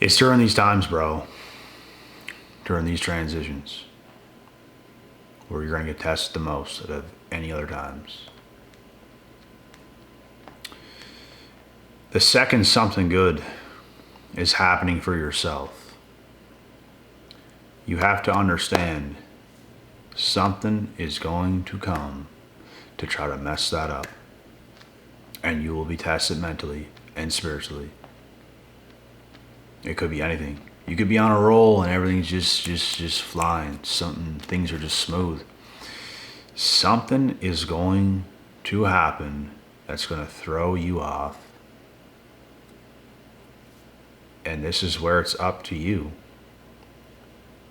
It's during these times, bro, during these transitions, where you're going to get tested the most out of any other times. The second something good is happening for yourself, you have to understand something is going to come to try to mess that up. And you will be tested mentally and spiritually. It could be anything. You could be on a roll and everything's just flying. Things are just smooth. Something is going to happen that's going to throw you off. And this is where it's up to you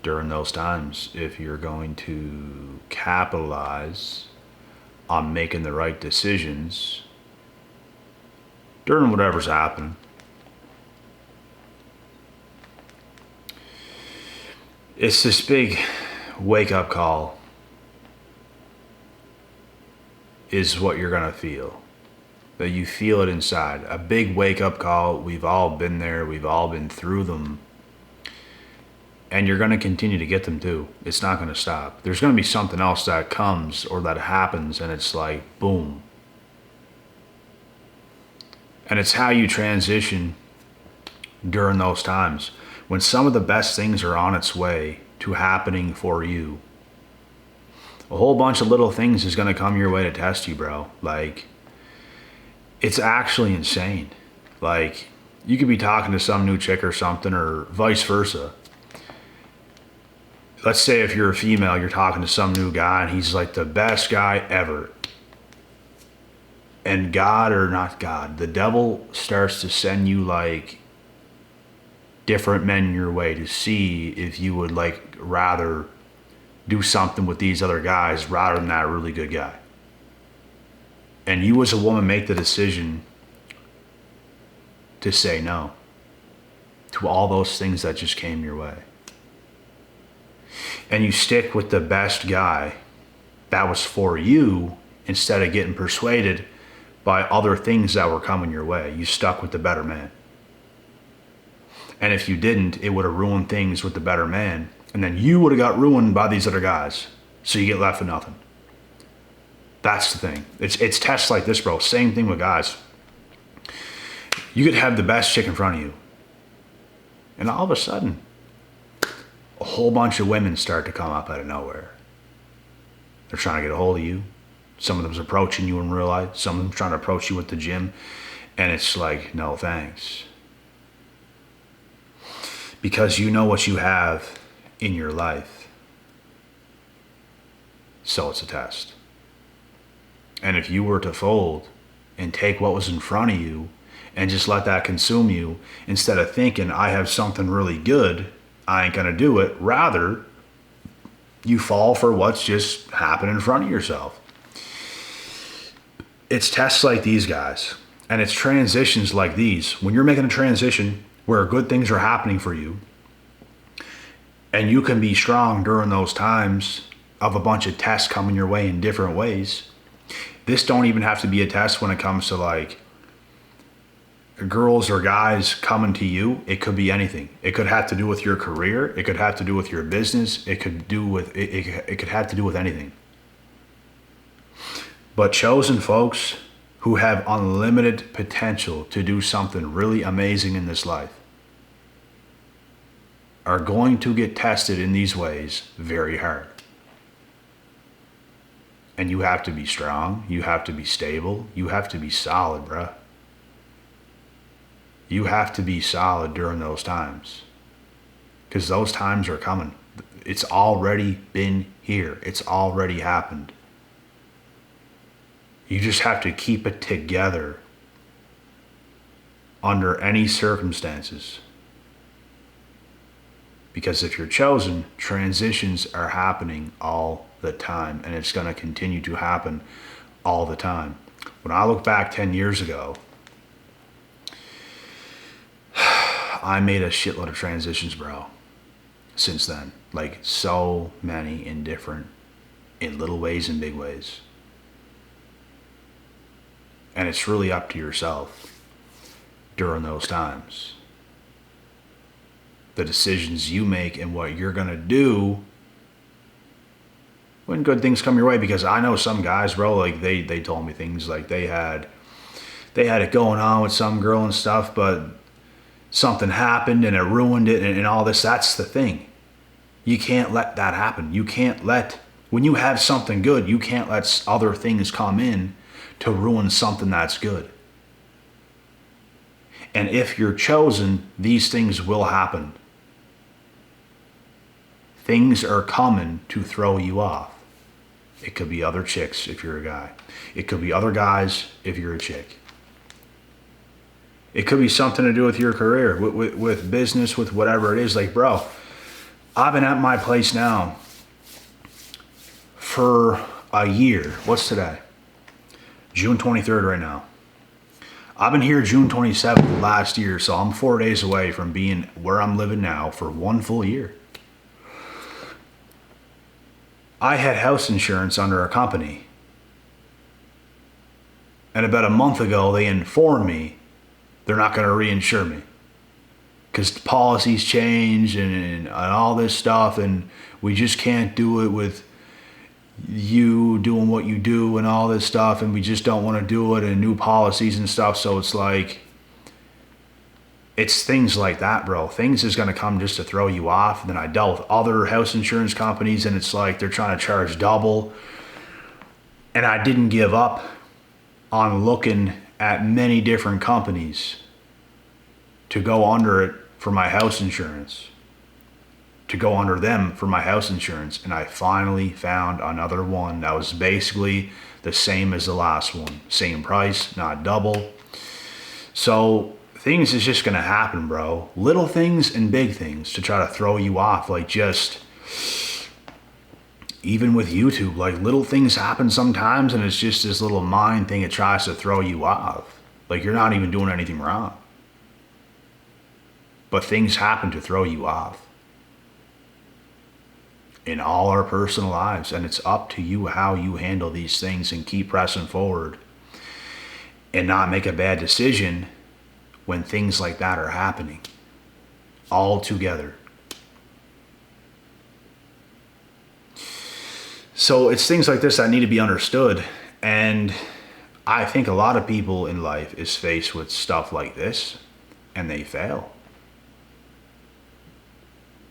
during those times if you're going to capitalize on making the right decisions during whatever's happening. It's this big wake-up call is what you're going to feel. That you feel it inside. A big wake-up call. We've all been there. We've all been through them. And you're going to continue to get them too. It's not going to stop. There's going to be something else that comes or that happens and it's like, boom. And it's how you transition during those times. When some of the best things are on its way to happening for you, a whole bunch of little things is going to come your way to test you, bro. Like, it's actually insane. Like, you could be talking to some new chick or something, or vice versa. Let's say if you're a female, you're talking to some new guy and he's like the best guy ever. And God, or not God, the devil starts to send you like different men your way to see if you would like rather do something with these other guys rather than that really good guy. And you as a woman make the decision to say no to all those things that just came your way. And you stick with the best guy that was for you instead of getting persuaded by other things that were coming your way. You stuck with the better man. And if you didn't, it would have ruined things with the better man. And then you would have got ruined by these other guys. So you get left with nothing. That's the thing. It's tests like this, bro. Same thing with guys. You could have the best chick in front of you. And all of a sudden, a whole bunch of women start to come up out of nowhere. They're trying to get a hold of you. Some of them's approaching you in real life. Some of them trying to approach you at the gym. And it's like, no thanks. Because you know what you have in your life. So it's a test. And if you were to fold and take what was in front of you and just let that consume you, instead of thinking, I have something really good, I ain't gonna do it. Rather, you fall for what's just happened in front of yourself. It's tests like these, guys. And it's transitions like these. When you're making a transition where good things are happening for you, and you can be strong during those times of a bunch of tests coming your way in different ways. This don't even have to be a test when it comes to like girls or guys coming to you. It could be anything. It could have to do with your career. It could have to do with your business. It could have to do with anything. But chosen folks who have unlimited potential to do something really amazing in this life are going to get tested in these ways very hard. And you have to be strong. You have to be stable. You have to be solid, bruh. You have to be solid during those times. Because those times are coming. It's already been here. It's already happened. You just have to keep it together under any circumstances. Because if you're chosen, transitions are happening all the time, and it's going to continue to happen all the time. When I look back 10 years ago, I made a shitload of transitions, bro, since then. Like, so many in little ways and big ways. And it's really up to yourself during those times. the decisions you make and what you're going to do when good things come your way. Because I know some guys, bro, like they told me things like they had it going on with some girl and stuff, but something happened and it ruined it and all this. That's the thing. You can't let that happen. You can't let, when you have something good, you can't let other things come in to ruin something that's good. And if you're chosen, these things will happen. Things are coming to throw you off. It could be other chicks if you're a guy. It could be other guys if you're a chick. It could be something to do with your career, with business, with whatever it is. Like, bro, I've been at my place now for a year. What's today? June 23rd right now. I've been here June 27th last year, so I'm 4 days away from being where I'm living now for 1 full year. I had house insurance under a company. And about a month ago, they informed me they're not going to reinsure me. Because policies change and all this stuff, and we just can't do it with you doing what you do and all this stuff, and we just don't want to do it, and new policies and stuff. So it's like, it's things like that, bro. Things is going to come just to throw you off. And then I dealt with other house insurance companies, and it's like they're trying to charge double. And I didn't give up on looking at many different companies to go under it for my house insurance, to go under them for my house insurance. And I finally found another one that was basically the same as the last one. Same price, not double. So things is just going to happen, bro. Little things and big things to try to throw you off. Like, just, even with YouTube, like, little things happen sometimes, and it's just this little mind thing that tries to throw you off. Like, you're not even doing anything wrong, but things happen to throw you off in all our personal lives. And it's up to you how you handle these things and keep pressing forward and not make a bad decision when things like that are happening all together. So it's things like this that need to be understood. And I think a lot of people in life is faced with stuff like this, and they fail.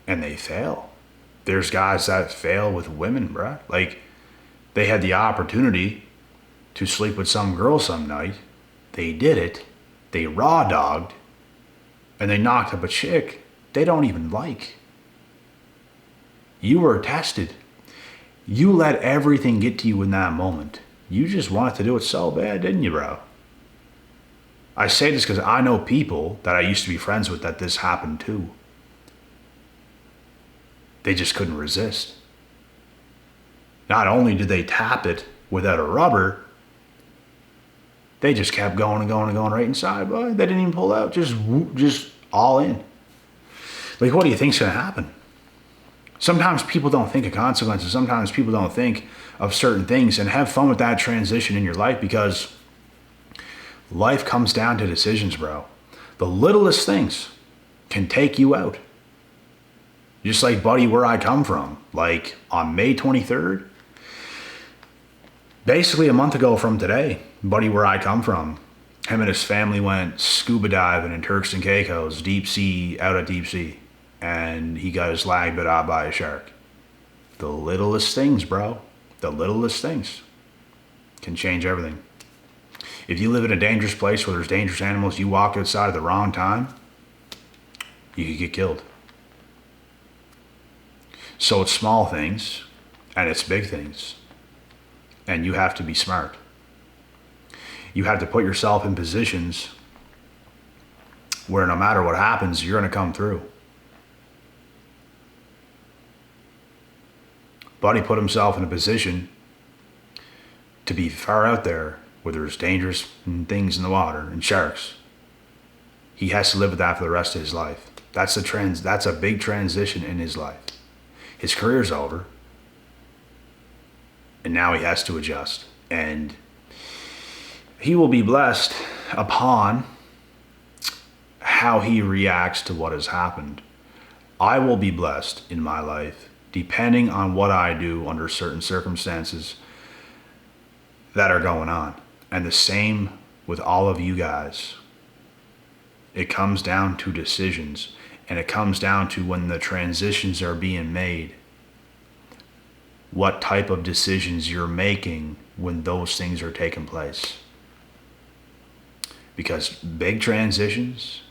And they fail. There's guys that fail with women, bruh. Like, they had the opportunity to sleep with some girl some night. They did it. They raw dogged. And they knocked up a chick they don't even like. You were tested. You let everything get to you in that moment. You just wanted to do it so bad, didn't you, bro? I say this because I know people that I used to be friends with that this happened to. They just couldn't resist. Not only did they tap it without a rubber, they just kept going and going and going right inside, boy. They didn't even pull out, just all in. Like, what do you think's gonna happen? Sometimes people don't think of consequences. Sometimes people don't think of certain things, and have fun with that transition in your life, because life comes down to decisions, bro. The littlest things can take you out. Just like Buddy, where I come from, like on May 23rd, basically a month ago from today, Buddy, where I come from, him and his family went scuba diving in Turks and Caicos, deep sea, out at deep sea. And he got his leg bit out by a shark. The littlest things, bro. The littlest things can change everything. If you live in a dangerous place where there's dangerous animals, you walk outside at the wrong time, you could get killed. So it's small things and it's big things. And you have to be smart. You have to put yourself in positions where no matter what happens, you're going to come through. Buddy put himself in a position to be far out there where there's dangerous things in the water and sharks. He has to live with that for the rest of his life. That's a big transition in his life. His career's over, and now he has to adjust. And he will be blessed upon how he reacts to what has happened. I will be blessed in my life depending on what I do under certain circumstances that are going on. And the same with all of you guys. It comes down to decisions, and it comes down to when the transitions are being made, what type of decisions you're making when those things are taking place. Because big transitions,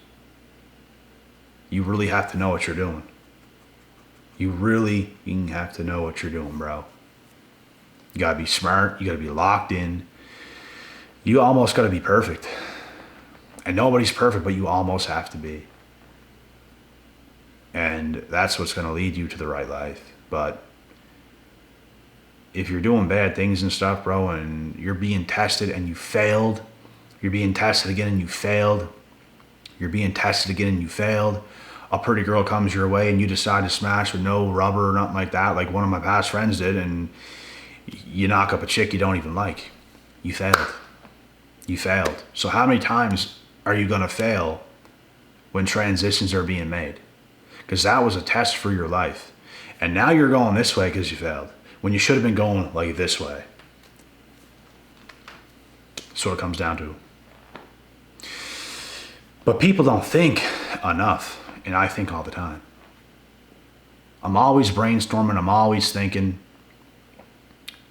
you really have to know what you're doing. You really have to know what you're doing, bro. You gotta be smart. You gotta be locked in. You almost gotta be perfect. And nobody's perfect, but you almost have to be. And that's what's gonna lead you to the right life. But if you're doing bad things and stuff, bro, and you're being tested and you failed, you're being tested again and you failed, you're being tested again and you failed, a pretty girl comes your way and you decide to smash with no rubber or nothing like that, like one of my past friends did, and you knock up a chick you don't even like. You failed. You failed. So how many times are you gonna fail when transitions are being made? Because that was a test for your life. And now you're going this way because you failed, when you should have been going like this way. That's what it comes down to. But people don't think enough. And I think all the time. I'm always brainstorming, I'm always thinking,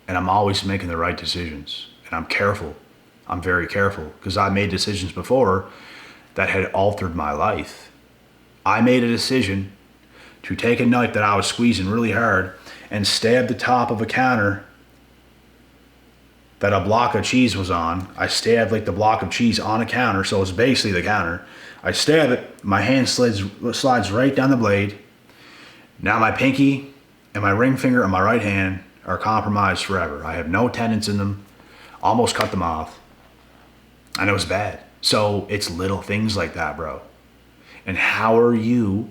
and I'm always making the right decisions. And I'm careful. I'm very careful, because I made decisions before that had altered my life. I made a decision to take a knife that I was squeezing really hard and stab the top of a counter that a block of cheese was on. I stabbed like the block of cheese on a counter, so it's basically the counter. I stab it, my hand slides right down the blade. Now my pinky and my ring finger on my right hand are compromised forever. I have no tendons in them, almost cut them off. And it was bad. So it's little things like that, bro. And how are you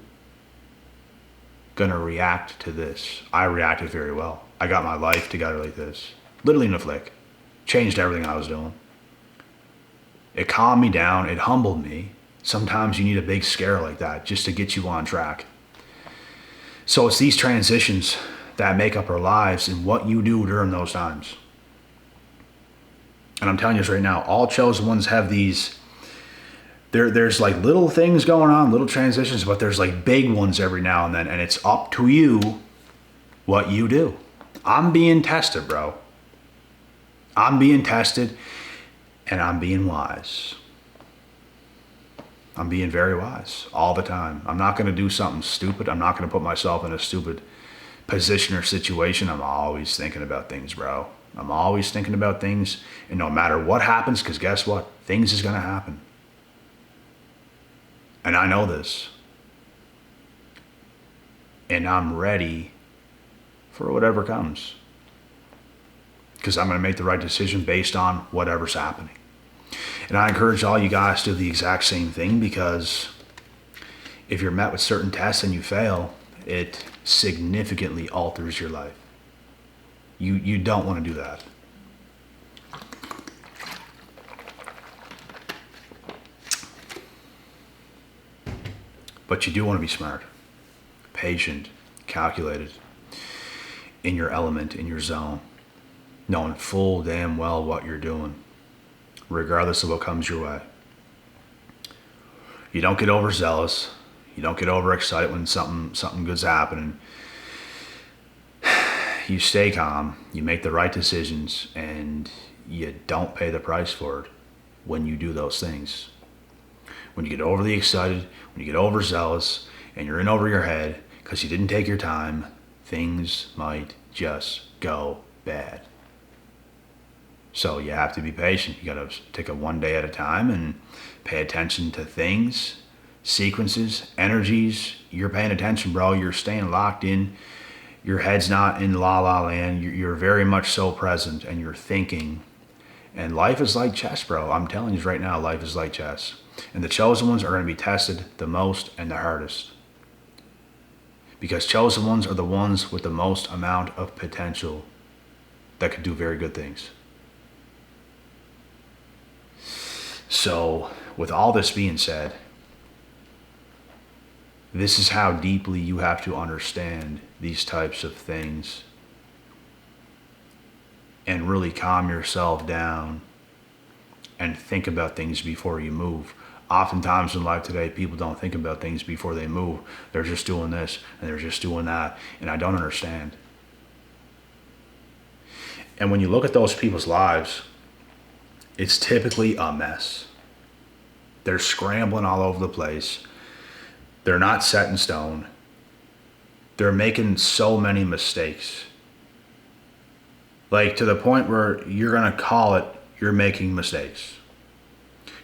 gonna react to this? I reacted very well. I got my life together like this, literally in a flick. Changed everything I was doing. It calmed me down, it humbled me. Sometimes you need a big scare like that just to get you on track. So it's these transitions that make up our lives and what you do during those times. And I'm telling you this right now, all chosen ones have these, there's like little things going on, little transitions, but there's like big ones every now and then, and it's up to you what you do. I'm being tested, bro. I'm being tested, and I'm being wise. I'm being very wise all the time. I'm not going to do something stupid. I'm not going to put myself in a stupid position or situation. I'm always thinking about things, bro. I'm always thinking about things, and no matter what happens, because guess what? Things is going to happen. And I know this. And I'm ready for whatever comes. Because I'm going to make the right decision based on whatever's happening. And I encourage all you guys to do the exact same thing, because if you're met with certain tests and you fail, it significantly alters your life. You don't want to do that. But you do want to be smart, patient, calculated, in your element, in your zone, knowing full damn well what you're doing, regardless of what comes your way. You don't get overzealous. You don't get overexcited when something good's happening. You stay calm, you make the right decisions, and you don't pay the price for it when you do those things. When you get overly excited, when you get overzealous, and you're in over your head because you didn't take your time, things might just go bad. So you have to be patient. You got to take it one day at a time and pay attention to things, sequences, energies. You're paying attention, bro. You're staying locked in. Your head's not in la la land. You're very much so present, and you're thinking. And life is like chess, bro. I'm telling you right now, life is like chess. And the chosen ones are going to be tested the most and the hardest. Because chosen ones are the ones with the most amount of potential that could do very good things. So, with all this being said, This is how deeply you have to understand these types of things and really calm yourself down and think about things before you move. Oftentimes in life today, people don't think about things before they move. They're just doing this and they're just doing that, and I don't understand. And when you look at those people's lives, it's typically a mess. They're scrambling all over the place. They're not set in stone. They're making so many mistakes. Like to the point where you're going to call it, you're making mistakes.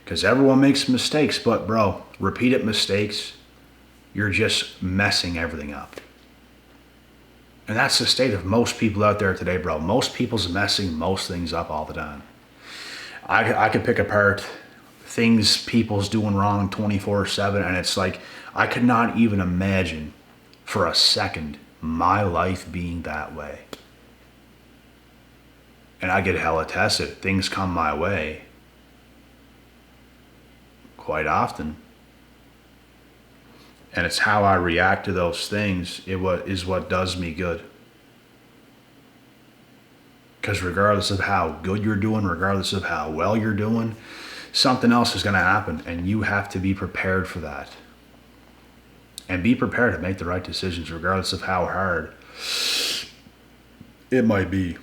Because everyone makes mistakes, but bro, repeated mistakes, you're just messing everything up. And that's the state of most people out there today, bro. Most people's messing most things up all the time. I could pick apart things people's doing wrong 24/7, and it's like, I could not even imagine for a second my life being that way. And I get hella tested. Things come my way quite often. And it's how I react to those things is what does me good. Because regardless of how good you're doing, regardless of how well you're doing, something else is going to happen, and you have to be prepared for that. And be prepared to make the right decisions regardless of how hard it might be.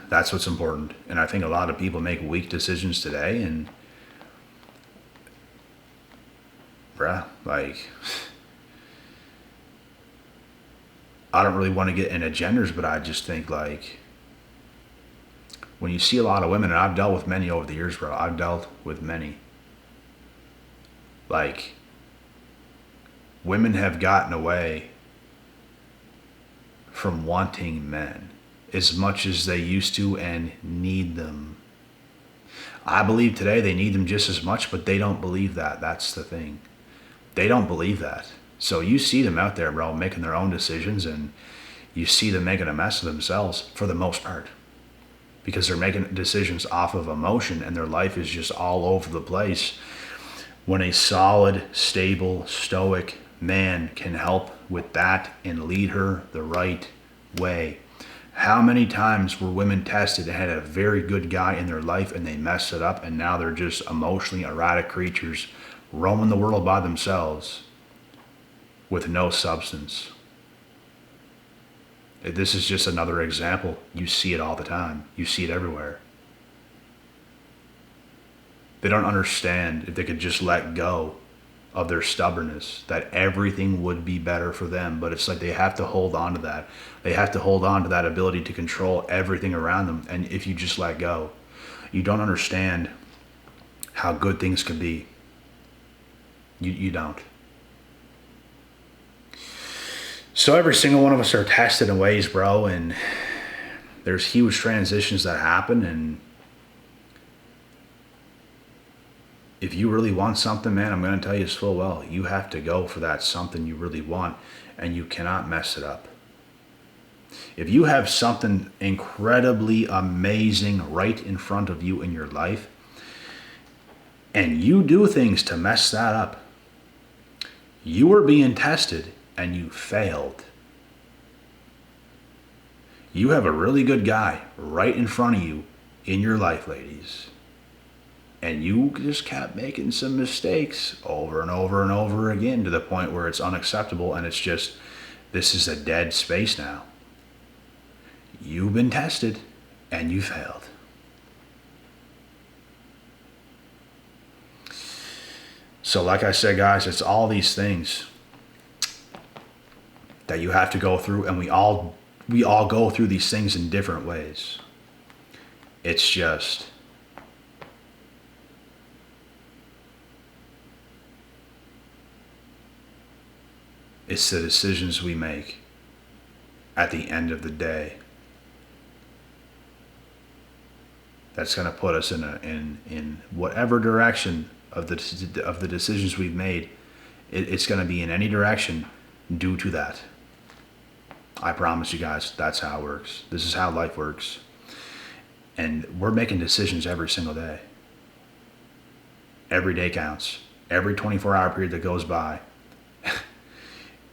That's what's important. And I think a lot of people make weak decisions today, and bruh, like, I don't really want to get into genders, but I just think, like, when you see a lot of women, and I've dealt with many over the years, bro, I've dealt with many, like, women have gotten away from wanting men as much as they used to and need them. I believe today they need them just as much, but they don't believe that. That's the thing. They don't believe that. So you see them out there, bro, making their own decisions, and you see them making a mess of themselves for the most part, because they're making decisions off of emotion, and their life is just all over the place. When a solid, stable, stoic man can help with that and lead her the right way. How many times were women tested and had a very good guy in their life and they messed it up, and now they're just emotionally erratic creatures roaming the world by themselves with no substance? This is just another example. You see it all the time. You see it everywhere. They don't understand, if they could just let go of their stubbornness, that everything would be better for them. But it's like they have to hold on to that. They have to hold on to that ability to control everything around them. And if you just let go, you don't understand how good things can be. You don't. So every single one of us are tested in ways, bro, and there's huge transitions that happen, and if you really want something, man, I'm going to tell you this full well, you have to go for that something you really want, and you cannot mess it up. If you have something incredibly amazing right in front of you in your life, and you do things to mess that up, you are being tested and you failed. You have a really good guy right in front of you in your life, ladies, and you just kept making some mistakes over and over and over again to the point where it's unacceptable, and it's just, this is a dead space now. You've been tested and you failed. So like I said, guys, it's all these things that you have to go through, and we all go through these things in different ways. It's just, it's the decisions we make at the end of the day that's going to put us in whatever direction of the decisions we've made. It's going to be in any direction due to that. I promise you guys, that's how it works. This is how life works. And we're making decisions every single day. Every day counts. Every 24-hour period that goes by,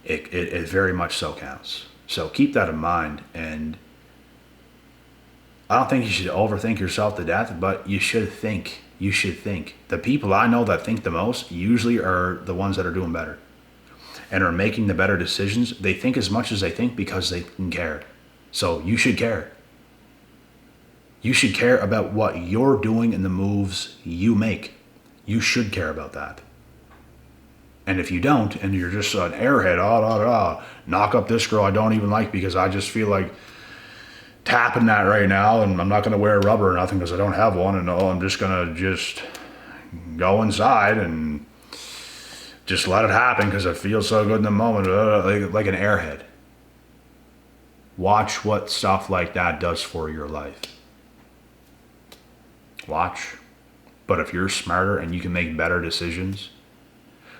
It very much so counts. So keep that in mind. And I don't think you should overthink yourself to death, but you should think. You should think. The people I know that think the most usually are the ones that are doing better and are making the better decisions. They think as much as they think because they can care. So you should care. You should care about what you're doing and the moves you make. You should care about that. And if you don't, and you're just an airhead, knock up this girl I don't even like because I just feel like tapping that right now, and I'm not going to wear rubber or nothing because I don't have one, and I'm just going to just go inside and just let it happen because it feels so good in the moment, like an airhead. Watch what stuff like that does for your life. Watch. But if you're smarter and you can make better decisions,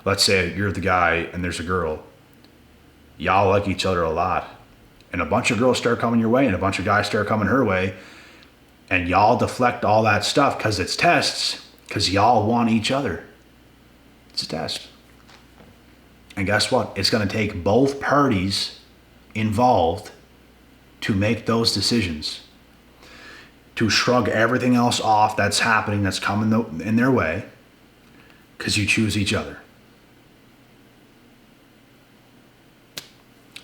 let's say you're the guy and there's a girl, y'all like each other a lot, and a bunch of girls start coming your way and a bunch of guys start coming her way, and y'all deflect all that stuff because it's tests, because y'all want each other. It's a test. And guess what? It's going to take both parties involved to make those decisions, to shrug everything else off that's happening, that's coming in their way, because you choose each other.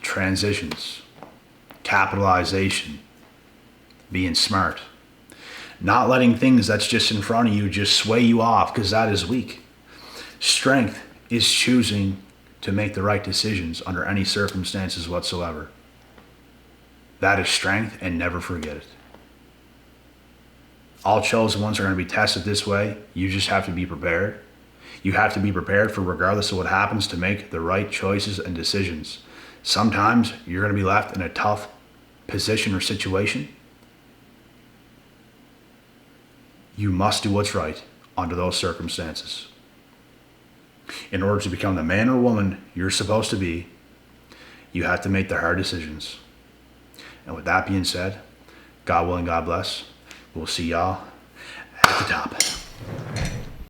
Transitions, capitalization, being smart, not letting things that's just in front of you just sway you off, because that is weak. Strength is choosing to make the right decisions under any circumstances whatsoever. That is strength, and never forget it. All chosen ones are going to be tested this way. You just have to be prepared. You have to be prepared for, regardless of what happens, to make the right choices and decisions. Sometimes you're going to be left in a tough position or situation. You must do what's right under those circumstances. In order to become the man or woman you're supposed to be, you have to make the hard decisions. And with that being said, God willing, God bless. We'll see y'all at the top.